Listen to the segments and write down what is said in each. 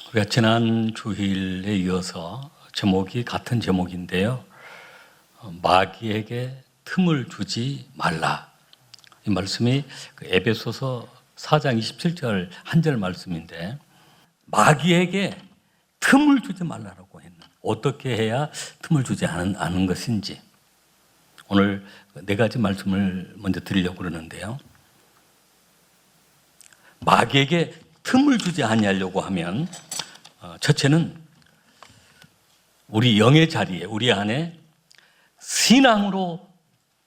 우리가 지난 주일에 이어서 제목이 같은 제목인데요. 마귀에게 틈을 주지 말라. 이 말씀이 에베소서 4장 27절 한 절 말씀인데, 마귀에게 틈을 주지 말라라고 했는, 어떻게 해야 틈을 주지 않은 것인지 오늘 네 가지 말씀을 먼저 드리려고 그러는데요. 마귀에게 틈을 주지 아니하려고 하면 첫째는 우리 영의 자리에, 우리 안에 신앙으로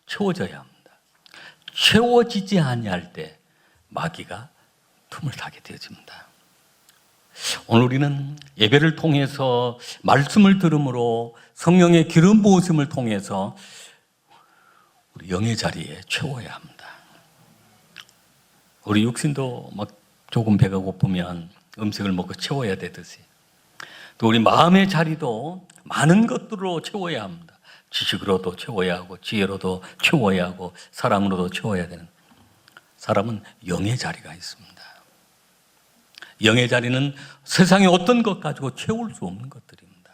채워져야 합니다. 채워지지 아니할 때 마귀가 틈을 타게 되어집니다. 오늘 우리는 예배를 통해서 말씀을 들음으로 성령의 기름 부으심을 통해서 우리 영의 자리에 채워야 합니다. 우리 육신도 막 조금 배가 고프면 음식을 먹고 채워야 되듯이, 또 우리 마음의 자리도 많은 것들로 채워야 합니다. 지식으로도 채워야 하고, 지혜로도 채워야 하고, 사랑으로도 채워야 되는, 사람은 영의 자리가 있습니다. 영의 자리는 세상의 어떤 것 가지고 채울 수 없는 것들입니다.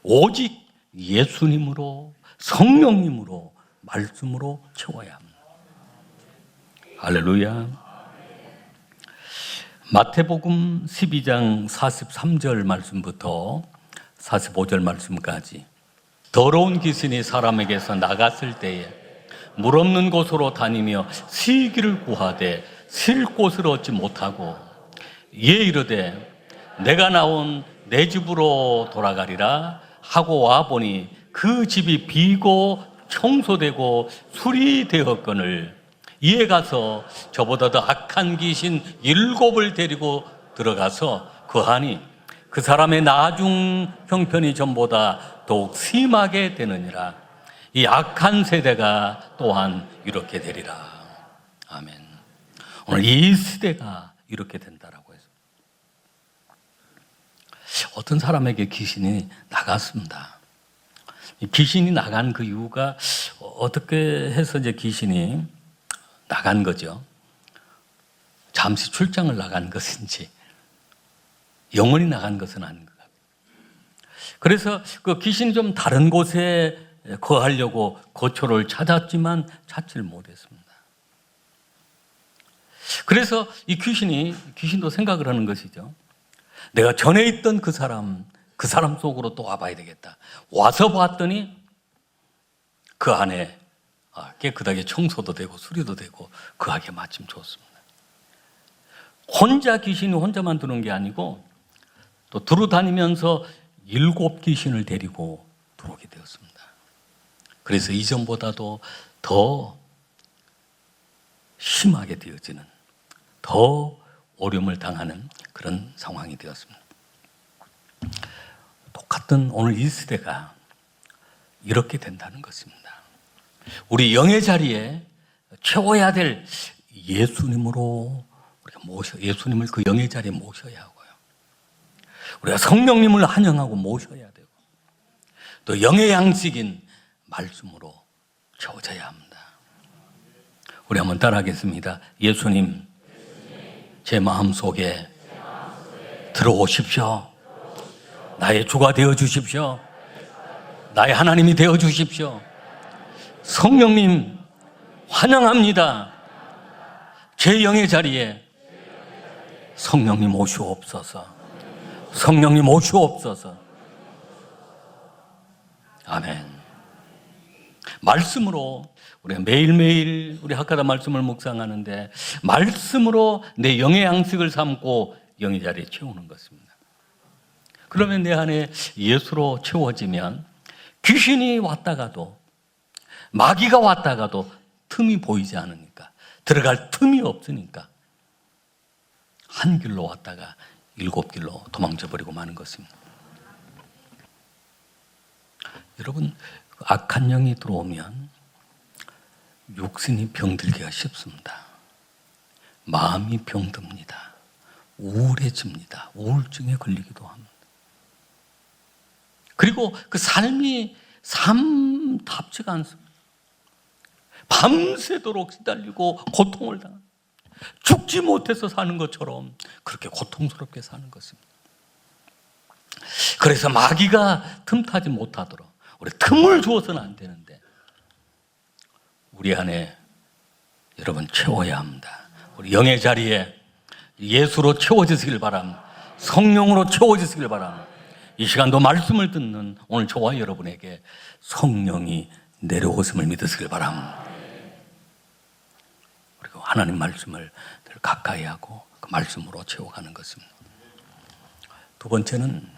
오직 예수님으로, 성령님으로, 말씀으로 채워야 합니다. 할렐루야. 마태복음 12장 43절 말씀부터 45절 말씀까지, 더러운 귀신이 사람에게서 나갔을 때에 물 없는 곳으로 다니며 쉬기를 구하되 쉴 곳을 얻지 못하고 이에 이르되 내가 나온 내 집으로 돌아가리라 하고 와보니 그 집이 비고 청소되고 수리되었거늘 이에 가서 저보다 더 악한 귀신 7을 데리고 들어가서 거하니 그 사람의 나중 형편이 전보다 더욱 심하게 되느니라. 이 악한 세대가 또한 이렇게 되리라. 아멘. 오늘 이 시대가 이렇게 된다라고 해서 어떤 사람에게 귀신이 나갔습니다. 귀신이 나간 그 이유가 어떻게 해서 이제 귀신이 나간 거죠. 잠시 출장을 나간 것인지 영원히 나간 것은 아닌 것 같아요. 그래서 그 귀신이 좀 다른 곳에 거하려고 거처를 찾았지만 찾지를 못했습니다. 그래서 이 귀신도 생각을 하는 것이죠. 내가 전에 있던 그 사람 속으로 또 와봐야 되겠다. 와서 봤더니 그 안에 깨끗하게 청소도 되고 수리도 되고 그하게 마침 좋습니다. 귀신이 혼자만 드는 게 아니고 또 두루다니면서 7 귀신을 데리고 들어오게 되었습니다. 그래서 이전보다도 더 심하게 되어지는, 더 어려움을 당하는 그런 상황이 되었습니다. 똑같은 오늘 이 시대가 이렇게 된다는 것입니다. 우리 영의 자리에 채워야 될 예수님으로 우리가 예수님을 그 영의 자리에 모셔야 하고요. 우리가 성령님을 환영하고 모셔야 되고, 또 영의 양식인 말씀으로 채워져야 합니다. 우리 한번 따라하겠습니다. 예수님, 제 마음속에 들어오십시오. 나의 주가 되어 주십시오. 나의 하나님이 되어 주십시오. 성령님 환영합니다. 제 영의 자리에 성령님 오시옵소서. 성령님 오시옵소서. 아멘. 말씀으로 우리가 매일매일 우리 학가다 말씀을 묵상하는데, 말씀으로 내 영의 양식을 삼고 영의 자리에 채우는 것입니다. 그러면 내 안에 예수로 채워지면 귀신이 왔다가도, 마귀가 왔다가도 틈이 보이지 않으니까, 들어갈 틈이 없으니까 한 길로 왔다가 7 길로 도망쳐 버리고 마는 것입니다. 여러분, 악한 영이 들어오면 육신이 병들기가 쉽습니다. 마음이 병듭니다. 우울해집니다. 우울증에 걸리기도 합니다. 그리고 그 삶이 삶답지가 않습니다. 밤새도록 시달리고 고통을 당합니다. 죽지 못해서 사는 것처럼 그렇게 고통스럽게 사는 것입니다. 그래서 마귀가 틈타지 못하도록 우리 틈을 주어서는 안 되는데 우리 안에 여러분 채워야 합니다. 우리 영의 자리에 예수로 채워지시길 바랍니다. 성령으로 채워지시길 바랍니다. 이 시간도 말씀을 듣는 오늘 저와 여러분에게 성령이 내려오심을 믿으시길 바랍니다. 그리고 하나님 말씀을 늘 가까이 하고 그 말씀으로 채워가는 것입니다. 두 번째는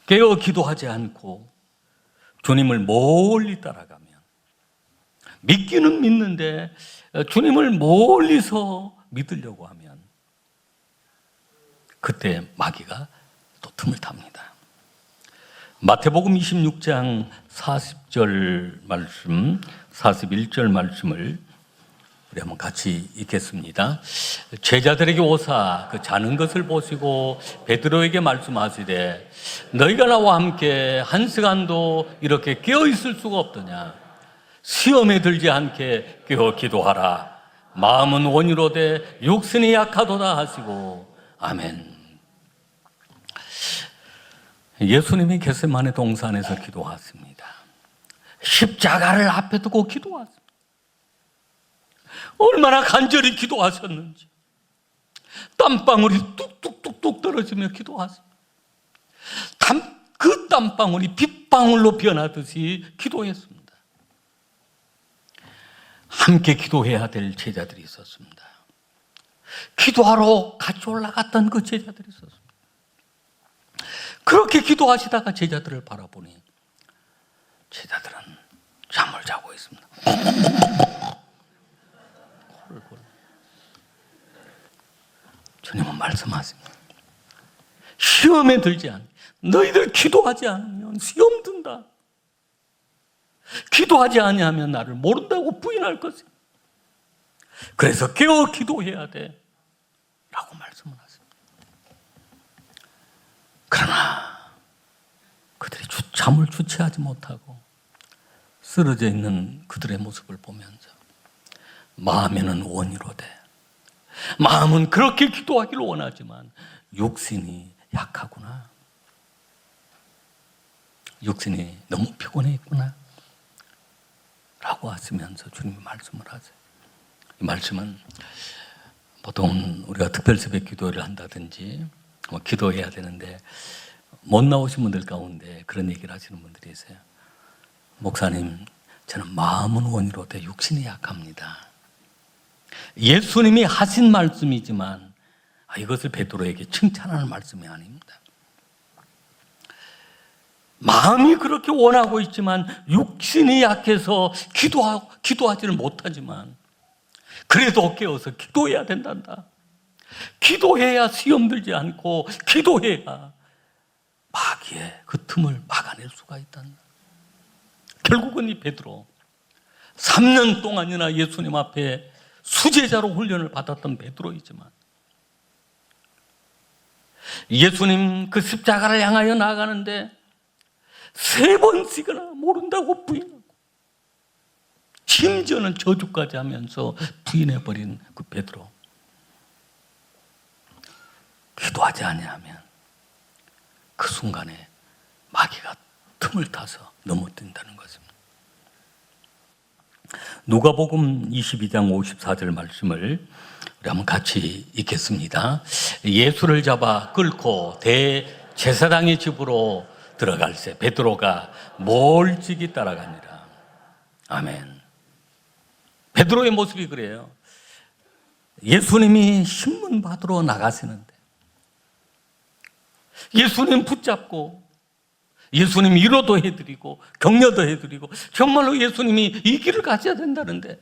깨어 기도하지 않고 주님을 멀리 따라가면, 믿기는 믿는데 주님을 멀리서 믿으려고 하면 그때 마귀가 또 틈을 탑니다. 마태복음 26장 40절 말씀, 41절 말씀을 우리 한번 같이 읽겠습니다. 제자들에게 오사 그 자는 것을 보시고 베드로에게 말씀하시되 너희가 나와 함께 한 시간도 이렇게 깨어 있을 수가 없더냐. 시험에 들지 않게 깨어 기도하라. 마음은 원이로되 육신이 약하도다 하시고 아멘. 예수님이 겟세마네 동산에서 기도하십니다. 십자가를 앞에 두고 기도하십니다. 얼마나 간절히 기도하셨는지 땀방울이 뚝뚝뚝뚝 떨어지며 기도하십니다. 그 땀방울이 빗방울로 변하듯이 기도했습니다. 함께 기도해야 될 제자들이 있었습니다. 기도하러 같이 올라갔던 그 제자들이 있었습니다. 그렇게 기도하시다가 제자들을 바라보니 제자들은 잠을 자고 있습니다. 주님은 말씀하십니다. 시험에 들지 않게 너희들 기도하지 않으면 시험 든다. 기도하지 아니하면 나를 모른다고 부인할 것이다. 그래서 깨어 기도해야 돼 라고 말씀을 하십니다. 그러나 그들이 잠을 주체하지 못하고 쓰러져 있는 그들의 모습을 보면서 마음에는 원이로되, 마음은 그렇게 기도하기를 원하지만 육신이 약하구나. 육신이 너무 피곤해 있구나 라고 하시면서 주님이 말씀을 하세요. 이 말씀은 보통 우리가 특별 새벽 기도를 한다든지 기도해야 되는데 못 나오신 분들 가운데 그런 얘기를 하시는 분들이 있어요. 목사님, 저는 마음은 원이로되 육신이 약합니다. 예수님이 하신 말씀이지만 이것을 베드로에게 칭찬하는 말씀이 아닙니다. 마음이 그렇게 원하고 있지만 육신이 약해서 기도하지를 못하지만 그래도 깨어서 기도해야 된단다. 기도해야 시험 들지 않고 기도해야 마귀의 그 틈을 막아낼 수가 있단다. 결국은 이 베드로 3년 동안이나 예수님 앞에 수제자로 훈련을 받았던 베드로이지만 예수님 그 십자가를 향하여 나아가는데 3번씩이나 모른다고 부인하고 심지어는 저주까지 하면서 부인해버린 그 베드로. 기도하지 아니하면 그 순간에 마귀가 틈을 타서 넘어뜨린다는 것입니다. 누가복음 22장 54절 말씀을 우리 한번 같이 읽겠습니다. 예수를 잡아 끌고 대제사장의 집으로 들어갈새 베드로가 멀찍이 따라갑니다. 아멘. 베드로의 모습이 그래요. 예수님이 신문 받으러 나가시는데 예수님 붙잡고 예수님 위로도 해드리고 격려도 해드리고 정말로 예수님이 이 길을 가셔야 된다는데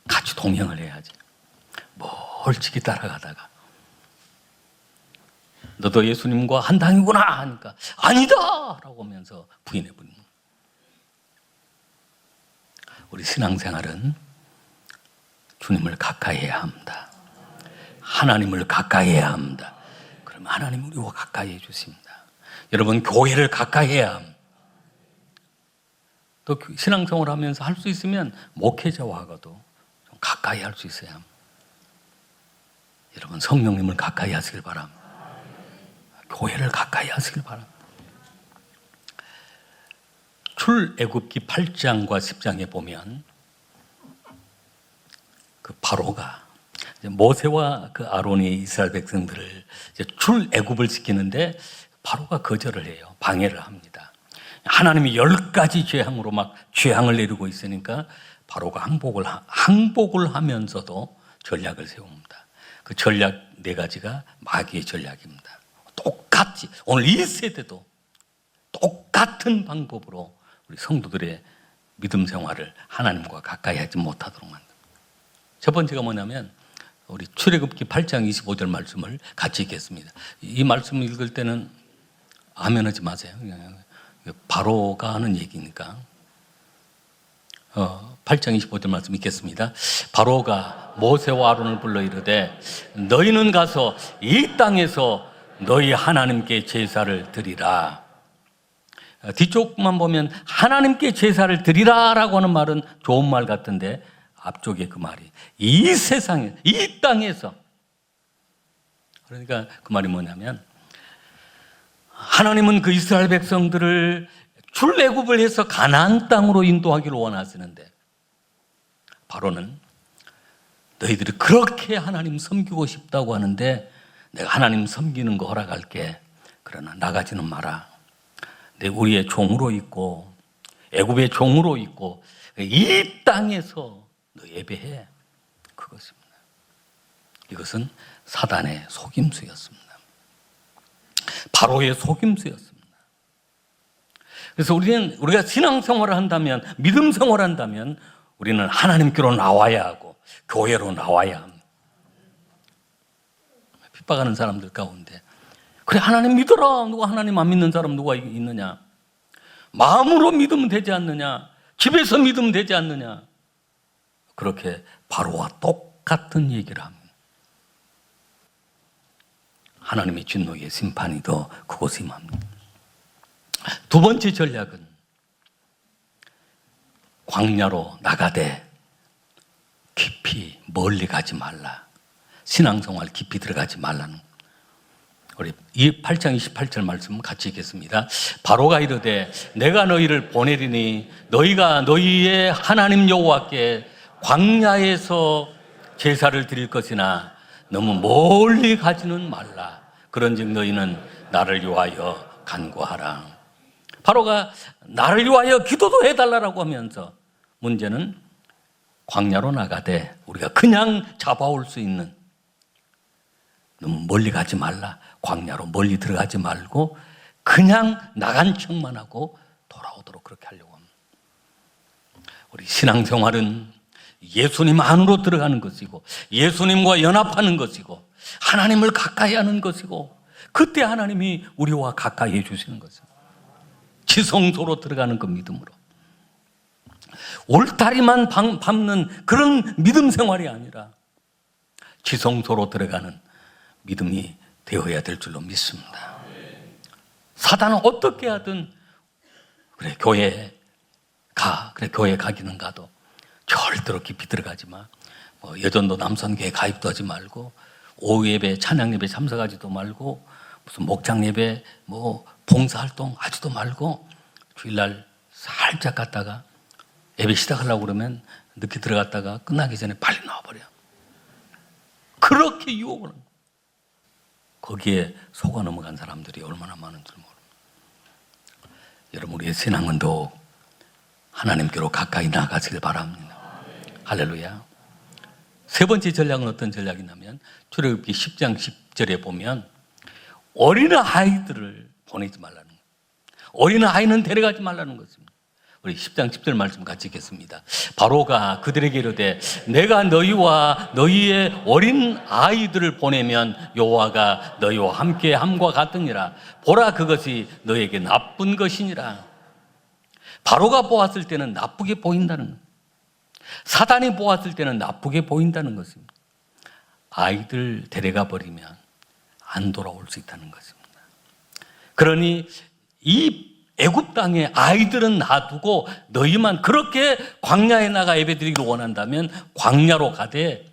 같이 동행을 해야지. 멀찍이 따라가다가 너도 예수님과 한 당이구나 하니까 아니다 라고 하면서 부인해버립니다. 우리 신앙생활은 주님을 가까이 해야 합니다. 하나님을 가까이 해야 합니다. 그러면 하나님은 우리와 가까이 해주십니다. 여러분, 교회를 가까이 해야 합니다. 또 신앙생활을 하면서 할 수 있으면 목회자와도 좀 가까이 할 수 있어야 합니다. 여러분, 성령님을 가까이 하시길 바랍니다. 교회를 가까이 하시길 바랍니다. 출애굽기 8장과 10장에 보면 그 바로가 모세와 그 아론이 이스라엘 백성들을 출애굽을 시키는데 바로가 거절을 해요. 방해를 합니다. 하나님이 10가지 재앙으로 막 재앙을 내리고 있으니까 바로가 항복을 하면서도 전략을 세웁니다. 그 전략 4가지가 마귀의 전략입니다. 똑같이 오늘 이 세대도 똑같은 방법으로 우리 성도들의 믿음 생활을 하나님과 가까이 하지 못하도록 만듭니다. 첫 번째가 뭐냐면 우리 출애굽기 8장 25절 말씀을 같이 읽겠습니다. 이 말씀을 읽을 때는 아멘 하지 마세요. 바로가 하는 얘기니까. 8장 25절 말씀 읽겠습니다. 바로가 모세와 아론을 불러 이르되 너희는 가서 이 땅에서 너희 하나님께 제사를 드리라. 뒤쪽만 보면 하나님께 제사를 드리라라고 하는 말은 좋은 말 같은데 앞쪽에 그 말이 이 세상에 이 땅에서, 그러니까 그 말이 뭐냐면 하나님은 그 이스라엘 백성들을 출애굽을 해서 가나안 땅으로 인도하기를 원하시는데 바로는 너희들이 그렇게 하나님 섬기고 싶다고 하는데 내가 하나님 섬기는 거 허락할게. 그러나 나가지는 마라. 내 우리의 종으로 있고 애굽의 종으로 있고 이 땅에서 너 예배해. 그것입니다. 이것은 사단의 속임수였습니다. 바로의 속임수였습니다. 그래서 우리가 신앙생활을 한다면, 믿음 생활을 한다면 우리는 하나님께로 나와야 하고 교회로 나와야 합니다. 핍박하는 사람들 가운데 그래 하나님 믿어라. 누가 하나님 안 믿는 사람 누가 있느냐? 마음으로 믿으면 되지 않느냐? 집에서 믿으면 되지 않느냐? 그렇게 바로와 똑같은 얘기를 합니다. 하나님의 진노의 심판이 더 그곳에 임합니다. 두 번째 전략은 광야로 나가되 깊이 멀리 가지 말라. 신앙생활 깊이 들어가지 말라는. 우리 이 8장 28절 말씀 같이 읽겠습니다. 바로가 이르되 내가 너희를 보내리니 너희가 너희의 하나님 여호와께 광야에서 제사를 드릴 것이나 너무 멀리 가지는 말라. 그런즉 너희는 나를 위하여 간구하라. 바로가 나를 위하여 기도도 해달라고 하면서 문제는 광야로 나가되 우리가 그냥 잡아올 수 있는, 너무 멀리 가지 말라. 광야로 멀리 들어가지 말고 그냥 나간 척만 하고 돌아오도록 그렇게 하려고 합니다. 우리 신앙생활은 예수님 안으로 들어가는 것이고 예수님과 연합하는 것이고 하나님을 가까이 하는 것이고 그때 하나님이 우리와 가까이 해주시는 것입니다. 지성소로 들어가는 그 믿음으로 울타리만 밟는 그런 믿음 생활이 아니라 지성소로 들어가는 믿음이 되어야 될 줄로 믿습니다. 사단은 어떻게 하든 그래 교회에 가, 그래 교회 가기는 가도 절대로 깊이 들어가지 마. 여전도 남선교회 가입도 하지 말고 오후 예배 찬양 예배 참석하지도 말고 무슨 목장 예배 봉사활동 하지도 말고 주일날 살짝 갔다가 예배 시작하려고 그러면 늦게 들어갔다가 끝나기 전에 빨리 나와버려. 그렇게 유혹을 합니다. 거기에 속아 넘어간 사람들이 얼마나 많은 줄 모릅니다. 여러분 우리의 신앙은 더욱 하나님께로 가까이 나가시길 바랍니다. 할렐루야. 세 번째 전략은 어떤 전략이냐면 출애굽기 10장 10절에 보면 어린아이들을 보내지 말라는 거예요. 어린아이는 데려가지 말라는 것입니다. 우리 10장 10절 말씀 같이 읽겠습니다. 바로가 그들에게 이르되 내가 너희와 너희의 어린 아이들을 보내면 여호와가 너희와 함께 함과 같으니라. 보라 그것이 너희에게 나쁜 것이니라. 바로가 보았을 때는 나쁘게 보인다는 거예요. 사단이 보았을 때는 나쁘게 보인다는 것입니다. 아이들 데려가 버리면 안 돌아올 수 있다는 것입니다. 그러니 이 애굽 땅에 아이들은 놔두고 너희만 그렇게 광야에 나가 예배드리기를 원한다면 광야로 가되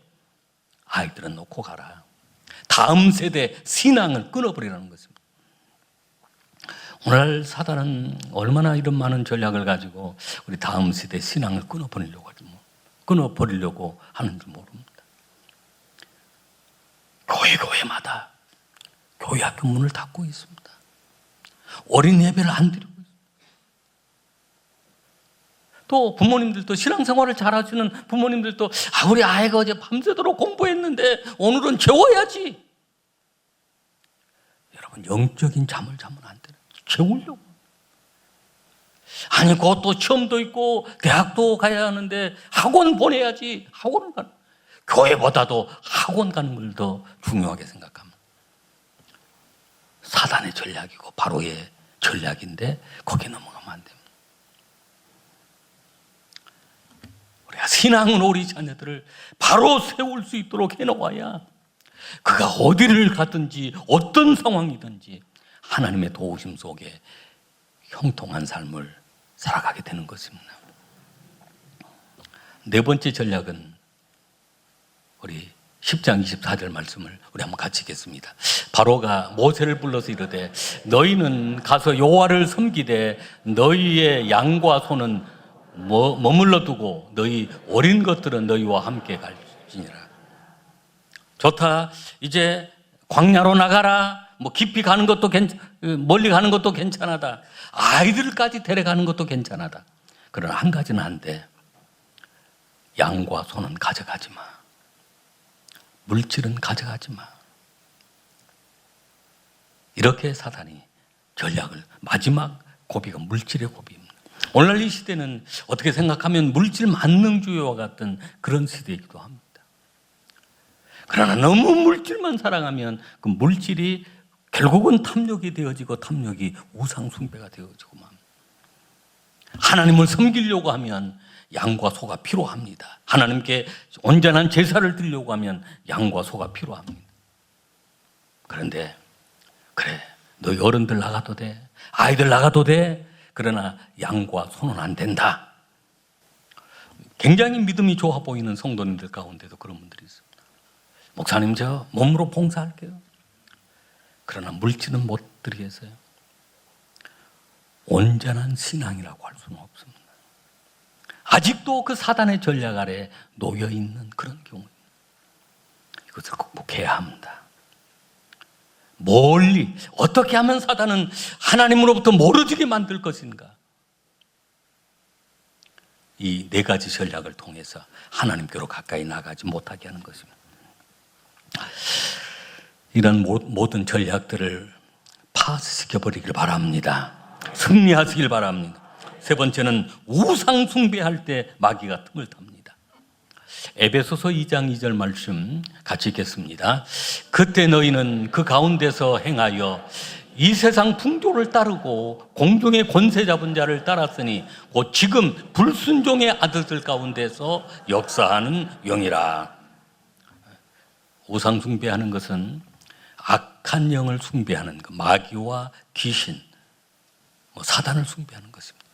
아이들은 놓고 가라. 다음 세대 신앙을 끊어버리라는 것입니다. 오늘 사단은 얼마나 이런 많은 전략을 가지고 우리 다음 세대 신앙을 끊어버리려고 하는지 모릅니다. 교회마다 교회 학교 문을 닫고 있습니다. 어린 예배를 안 드리고 있습니다. 또 부모님들도 신앙생활을 잘하시는 부모님들도 우리 아이가 어제 밤새도록 공부했는데 오늘은 재워야지. 여러분, 영적인 잠을 자면 안 되는, 재우려고. 아니, 그것도 시험도 있고 대학도 가야 하는데 학원 보내야지. 학원을 가는, 교회보다도 학원 가는 걸 더 중요하게 생각합니다. 사단의 전략이고 바로의 전략인데 거기에 넘어가면 안 됩니다. 우리가 신앙으로 우리 자녀들을 바로 세울 수 있도록 해놓아야 그가 어디를 가든지 어떤 상황이든지 하나님의 도우심 속에 형통한 삶을 살아가게 되는 것입니다. 네 번째 전략은 우리 10장 24절 말씀을 우리 한번 같이 읽겠습니다. 바로가 모세를 불러서 이르되 너희는 가서 여호와를 섬기되 너희의 양과 소는 머물러 두고 너희 어린 것들은 너희와 함께 갈지니라. 좋다. 이제 광야로 나가라. 깊이 가는 것도 멀리 가는 것도 괜찮하다. 아이들까지 데려가는 것도 괜찮하다. 그러나 한 가지는 안 돼. 양과 소는 가져가지 마. 물질은 가져가지 마. 이렇게 사단이 전략을, 마지막 고비가 물질의 고비입니다. 오늘날 이 시대는 어떻게 생각하면 물질 만능주의와 같은 그런 시대이기도 합니다. 그러나 너무 물질만 사랑하면 그 물질이 결국은 탐욕이 되어지고 탐욕이 우상숭배가 되어지고 맙니다. 하나님을 섬기려고 하면 양과 소가 필요합니다. 하나님께 온전한 제사를 드리려고 하면 양과 소가 필요합니다. 그런데 그래, 너희 어른들 나가도 돼, 아이들 나가도 돼, 그러나 양과 소는 안 된다. 굉장히 믿음이 좋아 보이는 성도님들 가운데도 그런 분들이 있습니다. 목사님, 저 몸으로 봉사할게요. 그러나 물질은 못 드리겠어요. 온전한 신앙이라고 할 수는 없습니다. 아직도 그 사단의 전략 아래 놓여 있는 그런 경우입니다. 이것을 극복해야 합니다. 멀리 어떻게 하면 사단은 하나님으로부터 멀어지게 만들 것인가? 이 네 가지 전략을 통해서 하나님께로 가까이 나가지 못하게 하는 것입니다. 이런 모든 전략들을 파스시켜버리길 바랍니다. 승리하시길 바랍니다. 세 번째는 우상 숭배할 때 마귀가 틈을 탑니다. 에베소서 2장 2절 말씀 같이 읽겠습니다. 그때 너희는 그 가운데서 행하여 이 세상 풍조를 따르고 공중의 권세 잡은 자를 따랐으니 곧 지금 불순종의 아들들 가운데서 역사하는 영이라. 우상 숭배하는 것은 악한 영을 숭배하는 것, 마귀와 귀신, 사단을 숭배하는 것입니다.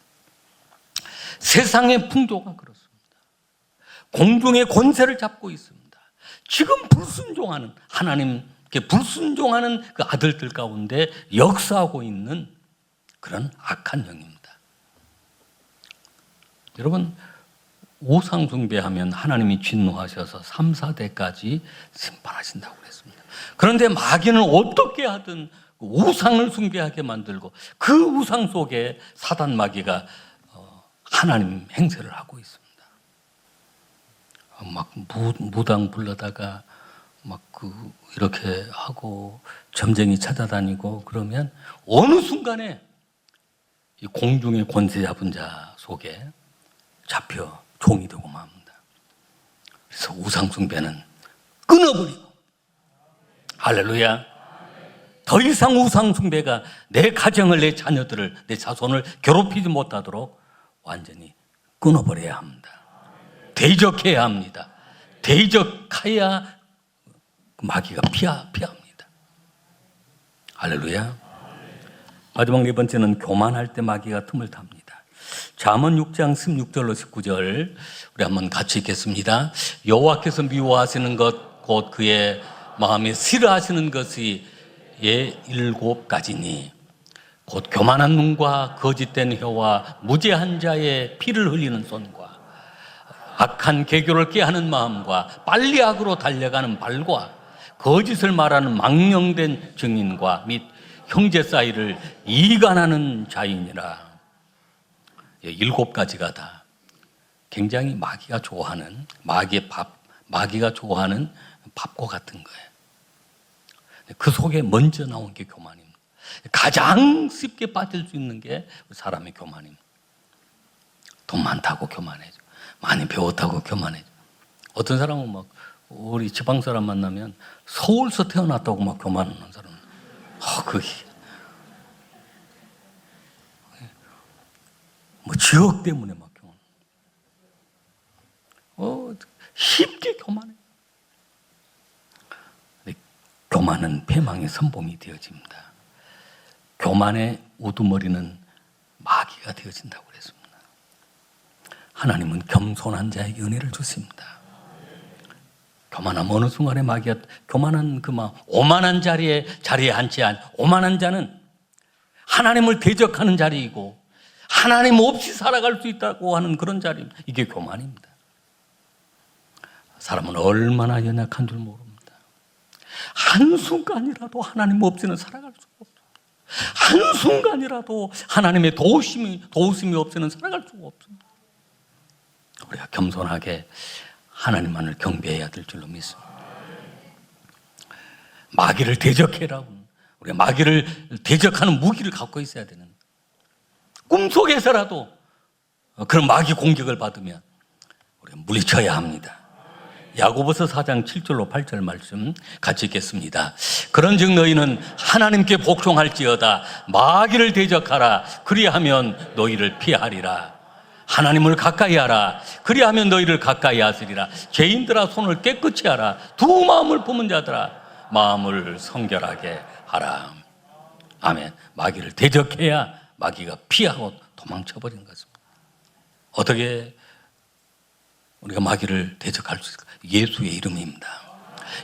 세상의 풍조가 그렇습니다. 공중의 권세를 잡고 있습니다. 지금 불순종하는, 하나님께 불순종하는 그 아들들 가운데 역사하고 있는 그런 악한 영입니다. 여러분, 우상 숭배하면 하나님이 진노하셔서 3, 4대까지 심판하신다고 그랬습니다. 그런데 마귀는 어떻게 하든 우상을 숭배하게 만들고 그 우상 속에 사단 마귀가 하나님 행세를 하고 있습니다. 막 무당 불러다가 막 이렇게 하고 점쟁이 찾아다니고 그러면 어느 순간에 이 공중의 권세 잡은 자 속에 잡혀 종이 되고 맙니다. 그래서 우상 숭배는 끊어버리고, 할렐루야. 더 이상 우상 숭배가 내 가정을, 내 자녀들을, 내 자손을 괴롭히지 못하도록 완전히 끊어버려야 합니다. 대적해야 합니다. 대적해야 마귀가 피합니다. 할렐루야. 마지막 네 번째는 교만할 때 마귀가 틈을 탑니다. 잠언 6장 16절로 19절 우리 한번 같이 읽겠습니다. 여호와께서 미워하시는 것 곧 그의 마음에 싫어하시는 것이 7가지니 곧 교만한 눈과 거짓된 혀와 무죄한 자의 피를 흘리는 손과 악한 계교를 꾀하는 마음과 빨리 악으로 달려가는 발과 거짓을 말하는 망령된 증인과 및 형제 사이를 이간하는 자이니라. 7가지가 다 굉장히 마귀가 좋아하는 마귀가 좋아하는 밥과 같은 거예요. 그 속에 먼저 나온 게 교만입니다. 가장 쉽게 빠질 수 있는 게 사람의 교만입니다. 돈 많다고 교만해져. 많이 배웠다고 교만해져. 어떤 사람은 막 우리 지방 사람 만나면 서울서 태어났다고 막 교만하는 사람. 그게 뭐 지역 때문에 막 교만. 쉽게 교만해. 교만은 패망의 선봉이 되어집니다. 교만의 우두머리는 마귀가 되어진다고 그랬습니다. 하나님은 겸손한 자에게 은혜를 주십니다. 교만하면 어느 순간에 마귀가 교만한 오만한 자리에 앉지 않은 오만한 자는 하나님을 대적하는 자리이고 하나님 없이 살아갈 수 있다고 하는 그런 자리입니다. 이게 교만입니다. 사람은 얼마나 연약한 줄 모릅니다. 한순간이라도 하나님 없이는 살아갈 수가 없습니다. 한순간이라도 하나님의 도우심이 없이는 살아갈 수가 없습니다. 우리가 겸손하게 하나님만을 경배해야 될 줄로 믿습니다. 마귀를 대적해라. 우리가 마귀를 대적하는 무기를 갖고 있어야 되는, 꿈속에서라도 그런 마귀 공격을 받으면 우리가 물리쳐야 합니다. 야고보서 4장 7절로 8절 말씀 같이 읽겠습니다. 그런즉 너희는 하나님께 복종할지어다. 마귀를 대적하라. 그리하면 너희를 피하리라. 하나님을 가까이 하라. 그리하면 너희를 가까이 하시리라. 죄인들아 손을 깨끗이 하라. 두 마음을 품은 자들아 마음을 성결하게 하라. 아멘. 마귀를 대적해야 마귀가 피하고 도망쳐버리는 것입니다. 어떻게 우리가 마귀를 대적할 수 있을까? 예수의 이름입니다.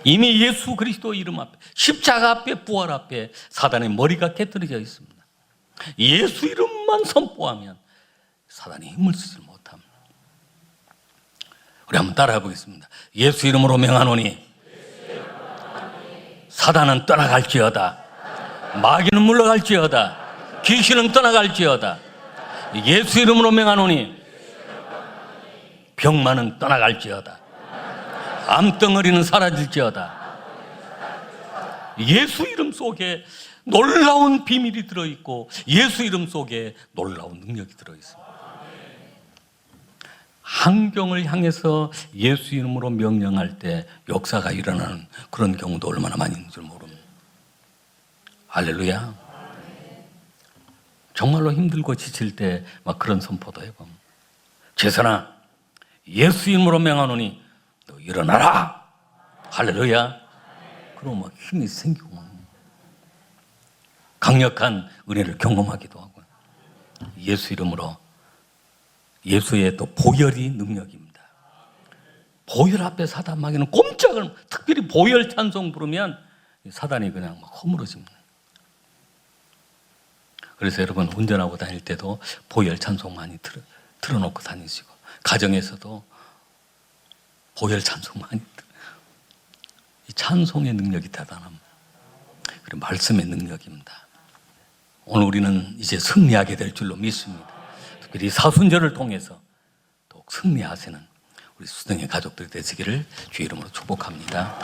이미 예수 그리스도 이름 앞에, 십자가 앞에, 부활 앞에 사단의 머리가 깨뜨려져 있습니다. 예수 이름만 선포하면 사단이 힘을 쓰지 못합니다. 우리 한번 따라해 보겠습니다. 예수 이름으로 명하노니 사단은 떠나갈지어다. 마귀는 물러갈지어다. 귀신은 떠나갈지어다. 예수 이름으로 명하노니 병만은 떠나갈지어다. 암덩어리는 사라질지어다. 예수 이름 속에 놀라운 비밀이 들어있고 예수 이름 속에 놀라운 능력이 들어있습니다. 환경을 향해서 예수 이름으로 명령할 때 역사가 일어나는 그런 경우도 얼마나 많이 있는 줄 모릅니다. 할렐루야. 정말로 힘들고 지칠 때 막 그런 선포도 해봅니다. 제선아 예수 이름으로 명하노니 너 일어나라. 할렐루야. 그러면 막 힘이 생기고 강력한 은혜를 경험하기도 하고, 예수 이름으로, 예수의 또 보혈이 능력입니다. 보혈 앞에 사단 마귀는 꼼짝을, 특별히 보혈 찬송 부르면 사단이 그냥 막 허물어집니다. 그래서 여러분 운전하고 다닐 때도 보혈 찬송 많이 틀어놓고 다니시고, 가정에서도 보혈 찬송 많이 이 찬송의 능력이 대단합니다. 그리고 말씀의 능력입니다. 오늘 우리는 이제 승리하게 될 줄로 믿습니다. 특별히 사순절을 통해서 더욱 승리하시는 우리 수등의 가족들이 되시기를 주의 이름으로 축복합니다.